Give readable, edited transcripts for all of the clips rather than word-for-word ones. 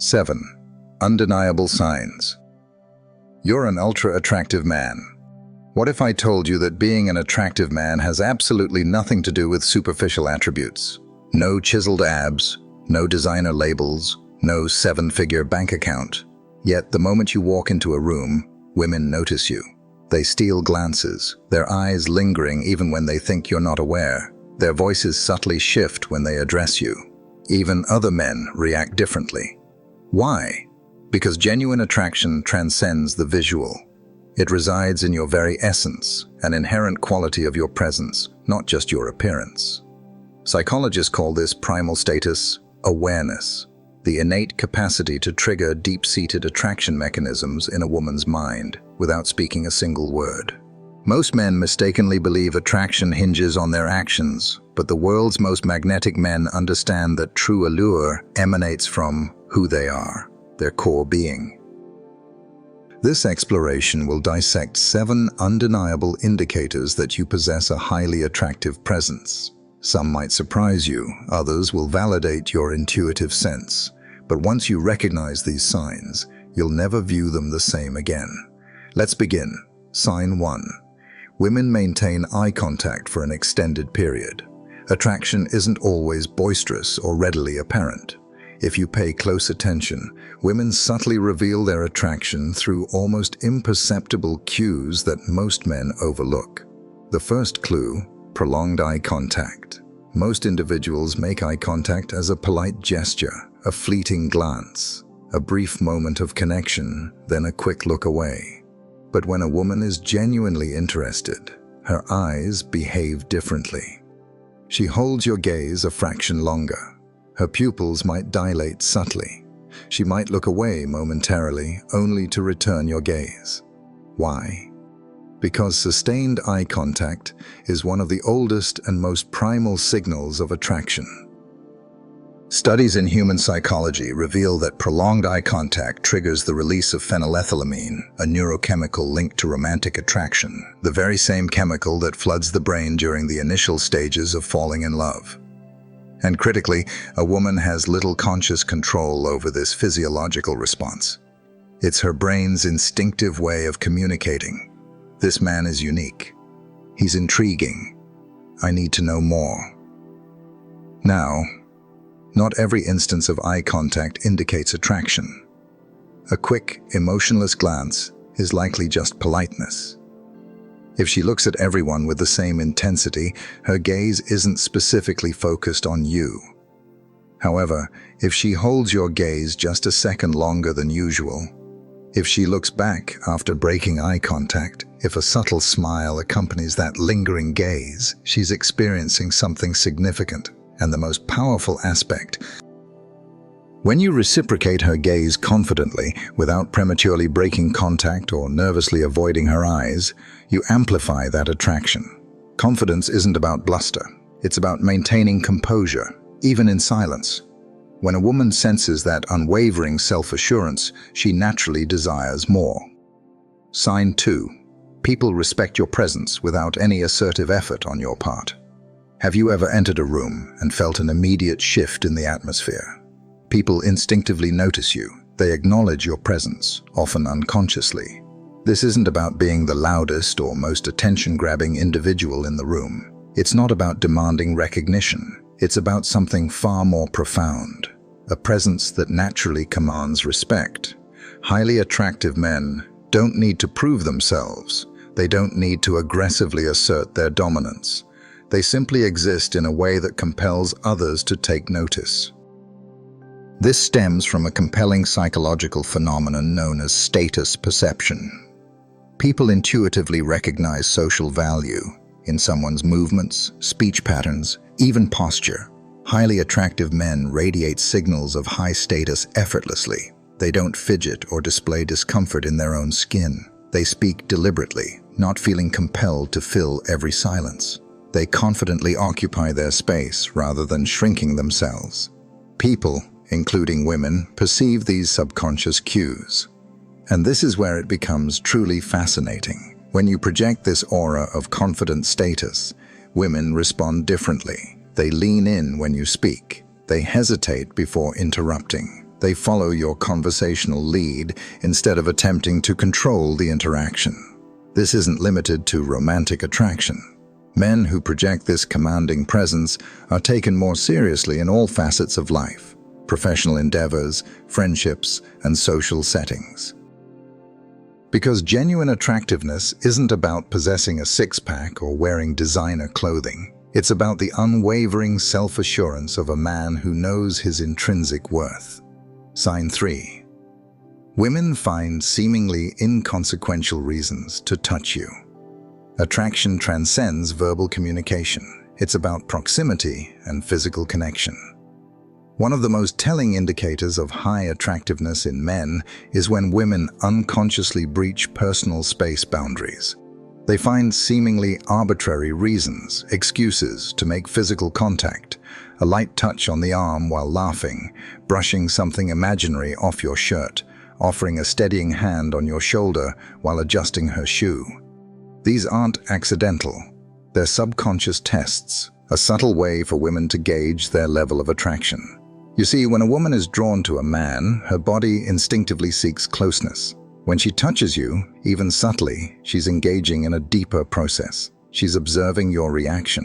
7. Undeniable signs. You're an ultra-attractive man. What if I told you that being an attractive man has absolutely nothing to do with superficial attributes? No chiseled abs, no designer labels, no seven-figure bank account. Yet the moment you walk into a room, women notice you. They steal glances, their eyes lingering even when they think you're not aware. Their voices subtly shift when they address you. Even other men react differently. Why? Because genuine attraction transcends the visual. It resides in your very essence, an inherent quality of your presence, not just your appearance. Psychologists call this primal status awareness, the innate capacity to trigger deep-seated attraction mechanisms in a woman's mind without speaking a single word. Most men mistakenly believe attraction hinges on their actions, but the world's most magnetic men understand that true allure emanates from who they are, their core being. This exploration will dissect 7 undeniable indicators that you possess a highly attractive presence. Some might surprise you, others will validate your intuitive sense. But once you recognize these signs, you'll never view them the same again. Let's begin. Sign 1. Women maintain eye contact for an extended period. Attraction isn't always boisterous or readily apparent. If you pay close attention, women subtly reveal their attraction through almost imperceptible cues that most men overlook. The first clue: prolonged eye contact. Most individuals make eye contact as a polite gesture, a fleeting glance, a brief moment of connection, then a quick look away. But when a woman is genuinely interested, her eyes behave differently. She holds your gaze a fraction longer. Her pupils might dilate subtly. She might look away momentarily, only to return your gaze. Why? Because sustained eye contact is one of the oldest and most primal signals of attraction. Studies in human psychology reveal that prolonged eye contact triggers the release of phenylethylamine, a neurochemical linked to romantic attraction, the very same chemical that floods the brain during the initial stages of falling in love. And critically, a woman has little conscious control over this physiological response. It's her brain's instinctive way of communicating. This man is unique. He's intriguing. I need to know more. Now, not every instance of eye contact indicates attraction. A quick, emotionless glance is likely just politeness. If she looks at everyone with the same intensity, her gaze isn't specifically focused on you. However, if she holds your gaze just a second longer than usual, if she looks back after breaking eye contact, if a subtle smile accompanies that lingering gaze, she's experiencing something significant. And the most powerful aspect: when you reciprocate her gaze confidently, without prematurely breaking contact or nervously avoiding her eyes, you amplify that attraction. Confidence isn't about bluster. It's about maintaining composure, even in silence. When a woman senses that unwavering self-assurance, she naturally desires more. Sign 2. People respect your presence without any assertive effort on your part. Have you ever entered a room and felt an immediate shift in the atmosphere? People instinctively notice you. They acknowledge your presence, often unconsciously. This isn't about being the loudest or most attention-grabbing individual in the room. It's not about demanding recognition. It's about something far more profound, a presence that naturally commands respect. Highly attractive men don't need to prove themselves. They don't need to aggressively assert their dominance. They simply exist in a way that compels others to take notice. This stems from a compelling psychological phenomenon known as status perception. People intuitively recognize social value in someone's movements, speech patterns, even posture. Highly attractive men radiate signals of high status effortlessly. They don't fidget or display discomfort in their own skin. They speak deliberately, not feeling compelled to fill every silence. They confidently occupy their space rather than shrinking themselves. People, including women, perceive these subconscious cues. And this is where it becomes truly fascinating. When you project this aura of confident status, women respond differently. They lean in when you speak. They hesitate before interrupting. They follow your conversational lead instead of attempting to control the interaction. This isn't limited to romantic attraction. Men who project this commanding presence are taken more seriously in all facets of life: professional endeavors, friendships, and social settings. Because genuine attractiveness isn't about possessing a six-pack or wearing designer clothing. It's about the unwavering self-assurance of a man who knows his intrinsic worth. Sign 3. Women find seemingly inconsequential reasons to touch you. Attraction transcends verbal communication. It's about proximity and physical connection. One of the most telling indicators of high attractiveness in men is when women unconsciously breach personal space boundaries. They find seemingly arbitrary reasons, excuses to make physical contact: a light touch on the arm while laughing, brushing something imaginary off your shirt, offering a steadying hand on your shoulder while adjusting her shoe. These aren't accidental. They're subconscious tests, a subtle way for women to gauge their level of attraction. You see, when a woman is drawn to a man, her body instinctively seeks closeness. When she touches you, even subtly, she's engaging in a deeper process. She's observing your reaction.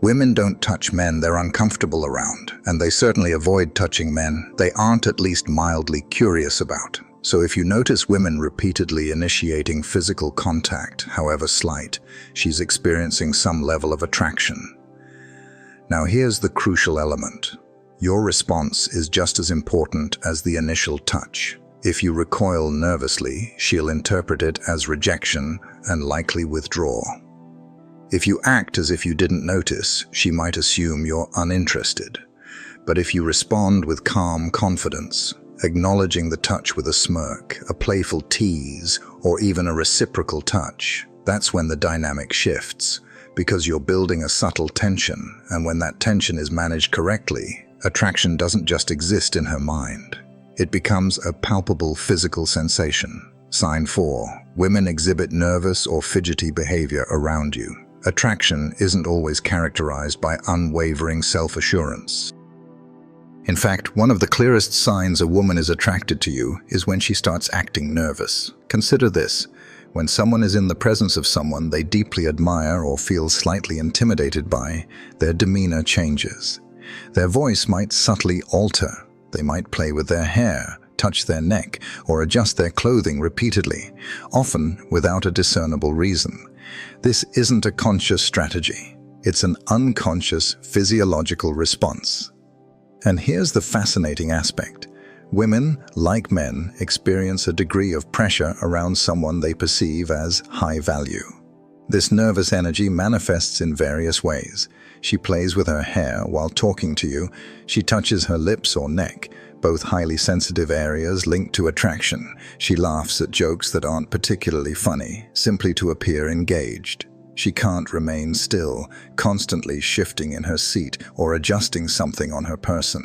Women don't touch men they're uncomfortable around, and they certainly avoid touching men they aren't at least mildly curious about. So if you notice women repeatedly initiating physical contact, however slight, she's experiencing some level of attraction. Now here's the crucial element. Your response is just as important as the initial touch. If you recoil nervously, she'll interpret it as rejection and likely withdraw. If you act as if you didn't notice, she might assume you're uninterested. But if you respond with calm confidence, acknowledging the touch with a smirk, a playful tease, or even a reciprocal touch, that's when the dynamic shifts, because you're building a subtle tension, and when that tension is managed correctly, attraction doesn't just exist in her mind. It becomes a palpable physical sensation. Sign 4. Women exhibit nervous or fidgety behavior around you. Attraction isn't always characterized by unwavering self-assurance. In fact, one of the clearest signs a woman is attracted to you is when she starts acting nervous. Consider this. When someone is in the presence of someone they deeply admire or feel slightly intimidated by, their demeanor changes. Their voice might subtly alter. They might play with their hair, touch their neck, or adjust their clothing repeatedly, often without a discernible reason. This isn't a conscious strategy. It's an unconscious physiological response. And here's the fascinating aspect. Women, like men, experience a degree of pressure around someone they perceive as high value. This nervous energy manifests in various ways. She plays with her hair while talking to you. She touches her lips or neck, both highly sensitive areas linked to attraction. She laughs at jokes that aren't particularly funny, simply to appear engaged. She can't remain still, constantly shifting in her seat or adjusting something on her person.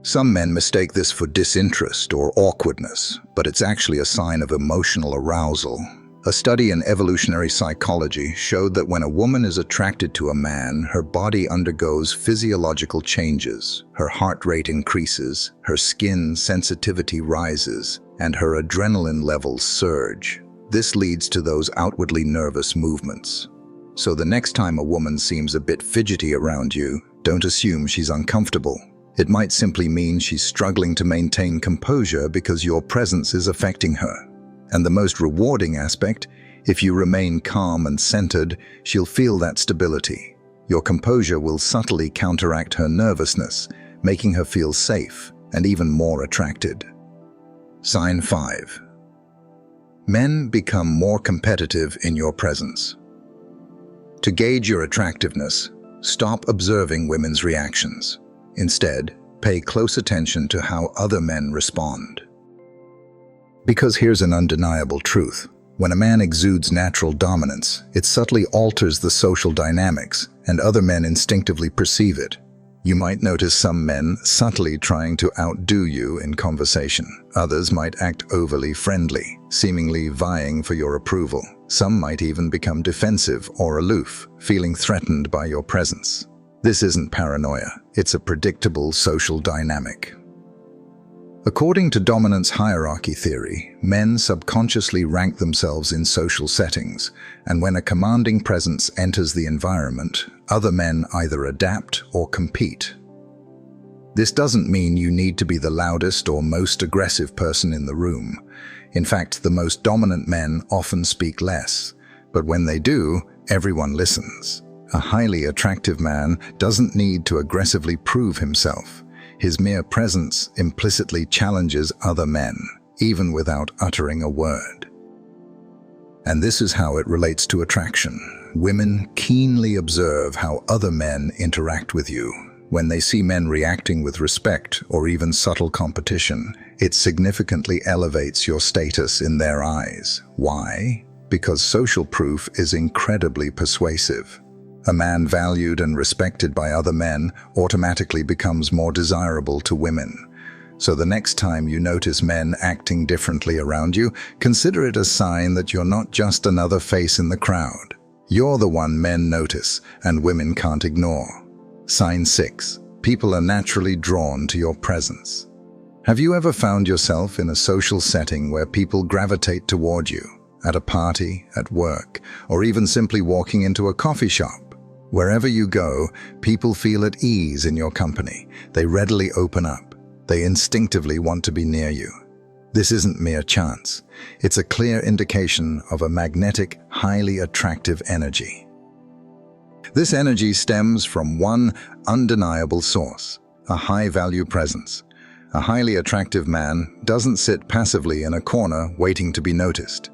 Some men mistake this for disinterest or awkwardness, but it's actually a sign of emotional arousal. A study in evolutionary psychology showed that when a woman is attracted to a man, her body undergoes physiological changes. Her heart rate increases, her skin sensitivity rises, and her adrenaline levels surge. This leads to those outwardly nervous movements. So the next time a woman seems a bit fidgety around you, don't assume she's uncomfortable. It might simply mean she's struggling to maintain composure because your presence is affecting her. And the most rewarding aspect, if you remain calm and centered, she'll feel that stability. Your composure will subtly counteract her nervousness, making her feel safe and even more attracted. Sign 5. Men become more competitive in your presence. To gauge your attractiveness, stop observing women's reactions. Instead, pay close attention to how other men respond. Because here's an undeniable truth. When a man exudes natural dominance, it subtly alters the social dynamics, and other men instinctively perceive it. You might notice some men subtly trying to outdo you in conversation. Others might act overly friendly, seemingly vying for your approval. Some might even become defensive or aloof, feeling threatened by your presence. This isn't paranoia, it's a predictable social dynamic. According to dominance hierarchy theory, men subconsciously rank themselves in social settings, and when a commanding presence enters the environment, other men either adapt or compete. This doesn't mean you need to be the loudest or most aggressive person in the room. In fact, the most dominant men often speak less, but when they do, everyone listens. A highly attractive man doesn't need to aggressively prove himself. His mere presence implicitly challenges other men, even without uttering a word. And this is how it relates to attraction. Women keenly observe how other men interact with you. When they see men reacting with respect or even subtle competition, it significantly elevates your status in their eyes. Why? Because social proof is incredibly persuasive. A man valued and respected by other men automatically becomes more desirable to women. So the next time you notice men acting differently around you, consider it a sign that you're not just another face in the crowd. You're the one men notice and women can't ignore. Sign 6. People are naturally drawn to your presence. Have you ever found yourself in a social setting where people gravitate toward you? At a party, at work, or even simply walking into a coffee shop? Wherever you go, people feel at ease in your company. They readily open up. They instinctively want to be near you. This isn't mere chance. It's a clear indication of a magnetic, highly attractive energy. This energy stems from one undeniable source, a high-value presence. A highly attractive man doesn't sit passively in a corner waiting to be noticed.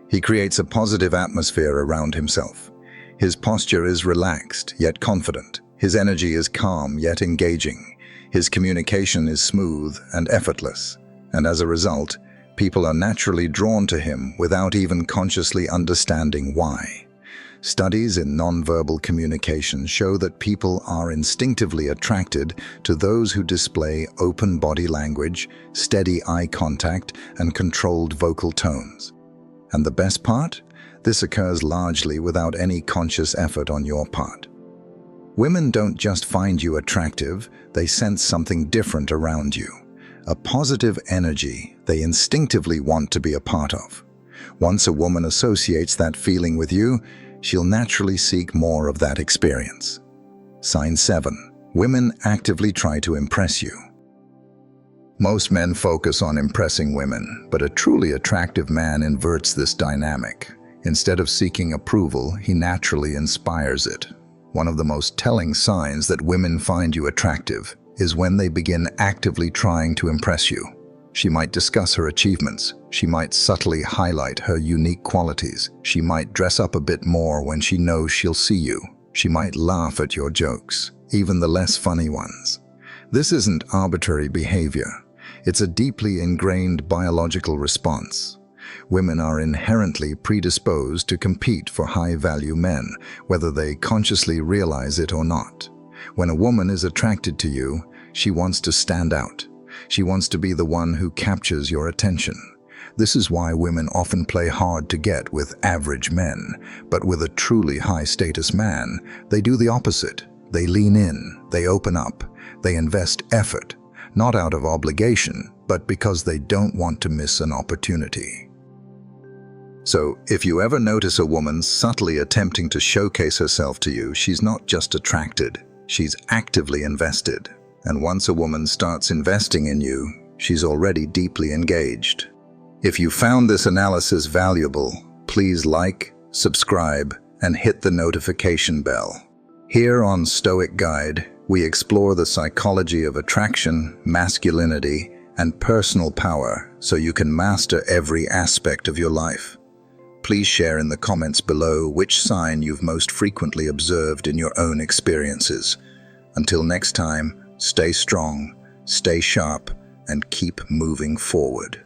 He creates a positive atmosphere around himself. His posture is relaxed, yet confident. His energy is calm, yet engaging. His communication is smooth and effortless. And as a result, people are naturally drawn to him without even consciously understanding why. Studies in nonverbal communication show that people are instinctively attracted to those who display open body language, steady eye contact, and controlled vocal tones. And the best part? This occurs largely without any conscious effort on your part. Women don't just find you attractive, they sense something different around you. A positive energy they instinctively want to be a part of. Once a woman associates that feeling with you, she'll naturally seek more of that experience. Sign 7. Women actively try to impress you. Most men focus on impressing women, but a truly attractive man inverts this dynamic. Instead of seeking approval, he naturally inspires it. One of the most telling signs that women find you attractive is when they begin actively trying to impress you. She might discuss her achievements. She might subtly highlight her unique qualities. She might dress up a bit more when she knows she'll see you. She might laugh at your jokes, even the less funny ones. This isn't arbitrary behavior. It's a deeply ingrained biological response. Women are inherently predisposed to compete for high-value men, whether they consciously realize it or not. When a woman is attracted to you, she wants to stand out. She wants to be the one who captures your attention. This is why women often play hard to get with average men, but with a truly high-status man, they do the opposite. They lean in, they open up, they invest effort, not out of obligation, but because they don't want to miss an opportunity. So, if you ever notice a woman subtly attempting to showcase herself to you, she's not just attracted, she's actively invested. And once a woman starts investing in you, she's already deeply engaged. If you found this analysis valuable, please like, subscribe, and hit the notification bell. Here on Stoic Guide, we explore the psychology of attraction, masculinity, and personal power so you can master every aspect of your life. Please share in the comments below which sign you've most frequently observed in your own experiences. Until next time, stay strong, stay sharp, and keep moving forward.